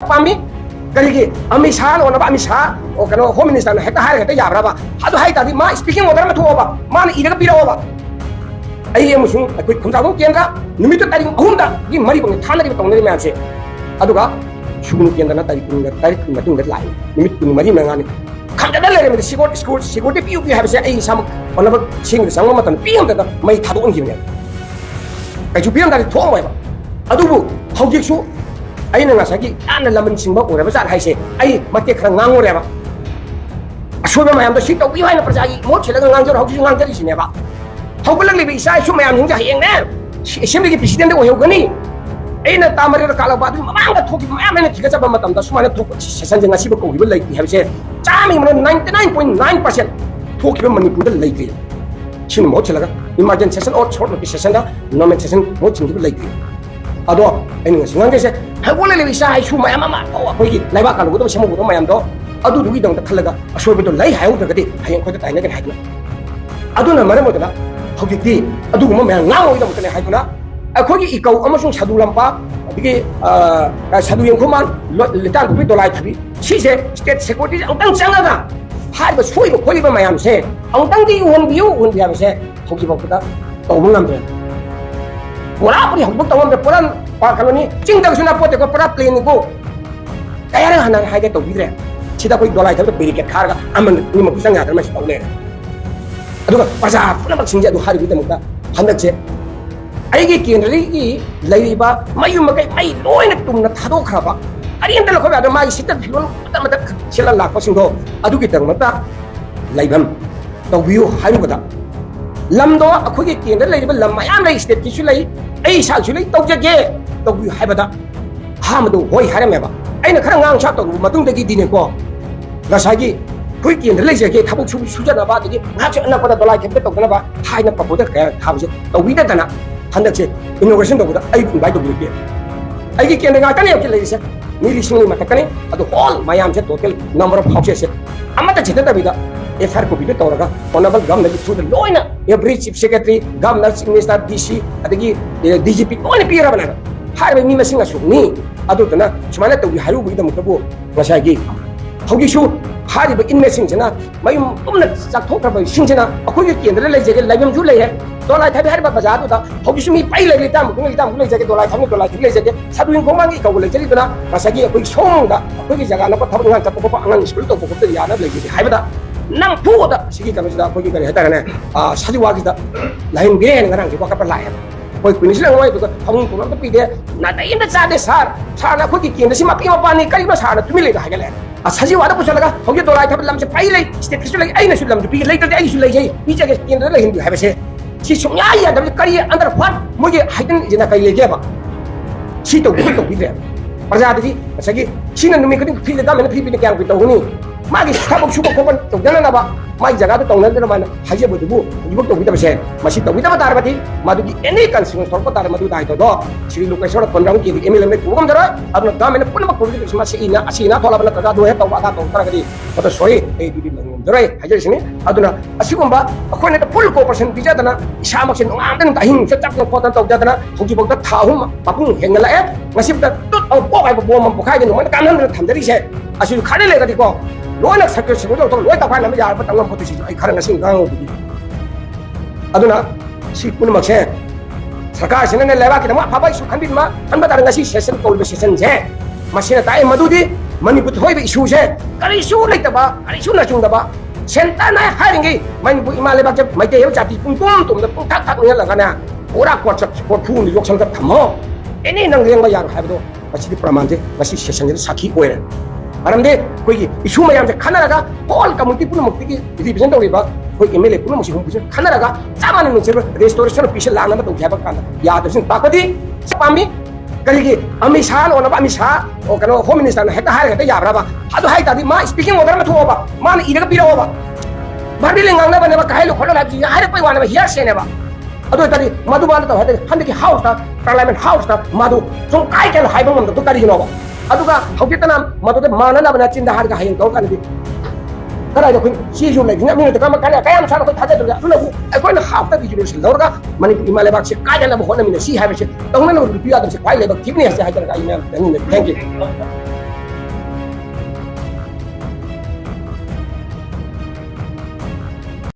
पामी करीगी अमित शाह ओनबा अमित शाह ओ कनो home minister ने hecto हाय hecto याब्राबा हादो हाय तादि मा स्पीकिंग ऑर्डर मा थोबा मान इरगा पिरावबा आई एमुसु अखोय खुमजागो केंद्र निमित तारिख अहुमदा गी मरी बंग थानरि तौनरि मैमसे अदुगा सुगुनु केंद्रना तारिख मतुंग लाई निमित कुनु मरी मंगानि खंजदा लेरे मे सिक्योरिटी पियु पि हाबसे आई साम ओनबा सिंग संग मतन पियम दा मै थादो ओंगिने काजु पियम दा थोंबायबा अदुबु हौजिकसु अगर नासागी याना लमन सिंबा ओरबा जात हाइसे आई मते खरा ngangoरेबा असोबा मयाम दो सिक तौबि हाइना प्रजागी मोट छिलगा nganजर हौजि nganजरि सिनेबा हौगलगलिबि इसा इशु मयाम हिंजा हयेंग ने एसेंबली की प्रेसिडेंट ओयोगनी एना तामरे कालाबा दु ममांगा थोकि मयाम ने थिगा जबा मतम दा सुमाने थोक सेसन जंगा सिबा कोगिबा लैति हाबसे चामी मन 99.9% थोकिबा मणिपुर दा लैति सिन मोट छिलगा इमरजेंसी सेशन और शॉर्ट नोटिस सेशन दा नॉर्मल सेशन मोट छिंगिबा लैति अदो एनिंग सिंगांगे से हगोले ले विसा हाइ सु मयाम मा तो अखोगी लाइबा कालुगो तो सेमो मयाम दो अदु दुगी दंग खलगा असोबे तो लै हायौ दगदि हायें खोय ताइना गन हाइदना अदुना मरे मोदना हौजिति अदुगुम मयाम ngango इदम तने हाइदना अखोगी इकौ अमसुं सादु लंपा दिगे सादु यंखुमान लिटाल दुबि दोलाय थाबि सिसे स्टेट सिक्योरिटी अंतंग चंगागा हाइबा सोइबो खोलिबा मयाम से अंतंग दि उन बिया से हौजि बखदा तौबो ngamदे पूरा पूरी हम लोग तमाम पूरा पाखलोनी चिंग तक सुना पोते को पूरा प्लेन को कयारे हना हाइगे तो बिद्रे सिदा कोई दोलाई था तो बेरिकेट खारगा अमन निम कुसंग यादर में तौले अदुगा प्रजा पुना बक्सिंग अदु हारि बिदमुका हंदचे आइगे केंद्रली की लैरिबा मयु मकै मै लोइना तुमना थादो खराबा अरियंत लखो अदु माइ सित फिलोन मत सेला लाखो सिंगो अदुगी तंगमता लाइबम तौबियो हाइबदा लमदो अखोगी केंद्र लैरिबा लम मयाम लै स्टेट की सुलै ऐ सालसु लै तौजगे तौबियो हाइबदा हामदो होय हारमेबा अैना खरा ngang सा तौबु मतुंदगी दिनेको गसागी कोई केंद्र लैजगे थाबुक सुजनबा दगी ngakse अनपदा दोलाय खेबे तौदनबा हाइना पपोदा का थाबसे तौबिदा दना हंदकसे इनोवेशन तौबुदा ऐ इनवाइट तौबिगे ऐगी केंद्र ngakane यके लैसे मिली सिंगनि मतकने अदो होल मयाम से टोटल नंबर ऑफ हाउसेस अमता छिदतबिदा एफआर को भी तौरगा ऑनरेबल गवर्नर की थ्रू लोइना every chief secretary governor chief minister DC अदगी डीजीपी लोइना पीरबना हाइबे मी मसिंग असुनी अदुतना सुमाने तौबि हारुबि दमकबो गसागी हौगिसु हारिबे इनमेसिंजना मयुम तुमना चाथोखबा सिंजना अखोगी केंद्र लैजगे लाइबम जु लैहे दोलाय थाबि हारिबा बाजादुदा हौगिसु मी पाइ लैले ताम लैजगे दोलाय थाबि लैजगे सादुइन गोमांगी कौ लैजरिदना गसागी अखोगी सोंगदा अखोगी जगा न पथब ngang चपको अंगन स्कूल तो पको याना लैजगे हाइबदा नंग फुदा सिगी कनसिदा अखोगी करि हतारने सादिवागिदा लाइन बिरेन ngरang ji wakapa lai कोई कुनिसला ngoi तो हम तो पीदे ना इन चादे सार अखोगी केंद्र सिमा पि मपानी करिबा सार तुमि ले हागले साजी वादा पुछलगा होगे दोलाय थाब लमसे पाइ लै स्टेट किसु लै आइना सुलम पि लै त आइ सु लै जै पि जगे केंद्र लै हिंदु हाबसे सि सुंया या दबि करि अंदर फट मोगे हाइदन जना कइ लेगेबा सि तो बिदे प्रजादि सगी सिना नुमि कदि फ्री दा मेन फ्री बिने क्यां तौगनी मागी थाबक सुबक खोबन तौजननाबा माई जगह तो तौनदना माना हाइजेबदुबु इबक तौबिदबसे मसि तौबिदबा तारबदि मादुगी एनी कंसिक्वेंस थोरको तार मदु दाइ दो श्री लोकेश्वर कोनराम की एमएलए में कुगम दरा अब गवर्नमेंट पुनम प्रोजेक्ट सिमा असीना थोलाबना तदा दो हे तौबा तो तरगदि तो सोरी ए दुदि लंगम दरै हाइजेसिनि अदुना असिगुम्बा अखोने फुल कोऑपरेशन बिजादना इसामक्से नोंगामदन ताहिं चचक खोदन तौजदना होजिबक थाहुम पापुं हेंगलाए ngasiबदा तुत औ पोगाय बोम पोखाय न मन कानन थमदरिसे असिउ खाने लेगदिको लोइना सक्यो सिगो तो लोइ तफान हम यार पतंगम फोटोसी आई खरन सिंग गांगो दुदि अदुना सि पुनमक्से सरकार सिने लेबा कि अफाबा इशू खनबिनमा खनबदार ngasi सेशन कौल सेशन जे मसिना ताइ मदुदि मणिपुर होइबे इशू से करि इशू लेतबा करि इशू नचुंदबा सेंटर ना हारिंगे मणिपुर इमालेबा जे मैते हे जाति पुंतुम तुम द पुंथाक थाक ने लगाना पूरा कोट फू नि योक्सन का थमो एनी नंगेंग यार हाबदो मसिदि प्रमाण जे मसि सेशन जे साखी ओइरे आरामदे कोई इशू मयाम से खनरगा होल कम्युनिटी पुन मुक्ति की रिप्रेजेंट होइबा कोई एमएलए पुन मुसि हुम खनरगा चामाने नुचे रेस्टोरेशन पिस लाना तो घ्याबा कान यादसिन ताकदी पामी करिगे अमित शाह ओनबा अमित शाह ओ कनो होम मिनिस्टर ने हेक्टा हाय हेक्टा याब्राबा हादो हाय तादि मा स्पीकिंग ऑर्डर मा थोबा मान इरगा पिरावबा बारदि लेंगांना बनेबा काहेलो खोलो लाबि हारे पै वाना हियर सेनेबा अदो तादि मधुबान तो हदे हंदकी हाउस ता पार्लियामेंट हाउस ता मधु जों काय केल हायबा मन तो करिगिनोबा अदुगा हौकेतना मदुदे मानना बना चिंदा हारगा हायं तो कानदि करा जो सिजु लै बिना मिने तकमा काले कायम सानो को थाजे दुगा सुनबु अकोइन हाफ ता बिजुरसिल दौरगा मनि इमाले बाक्से कायना बहोना मिने सि हाबसे तौना नो रुपिया दसे पाइ लेबा थिबने हसे हाजर गाइना थैंक यू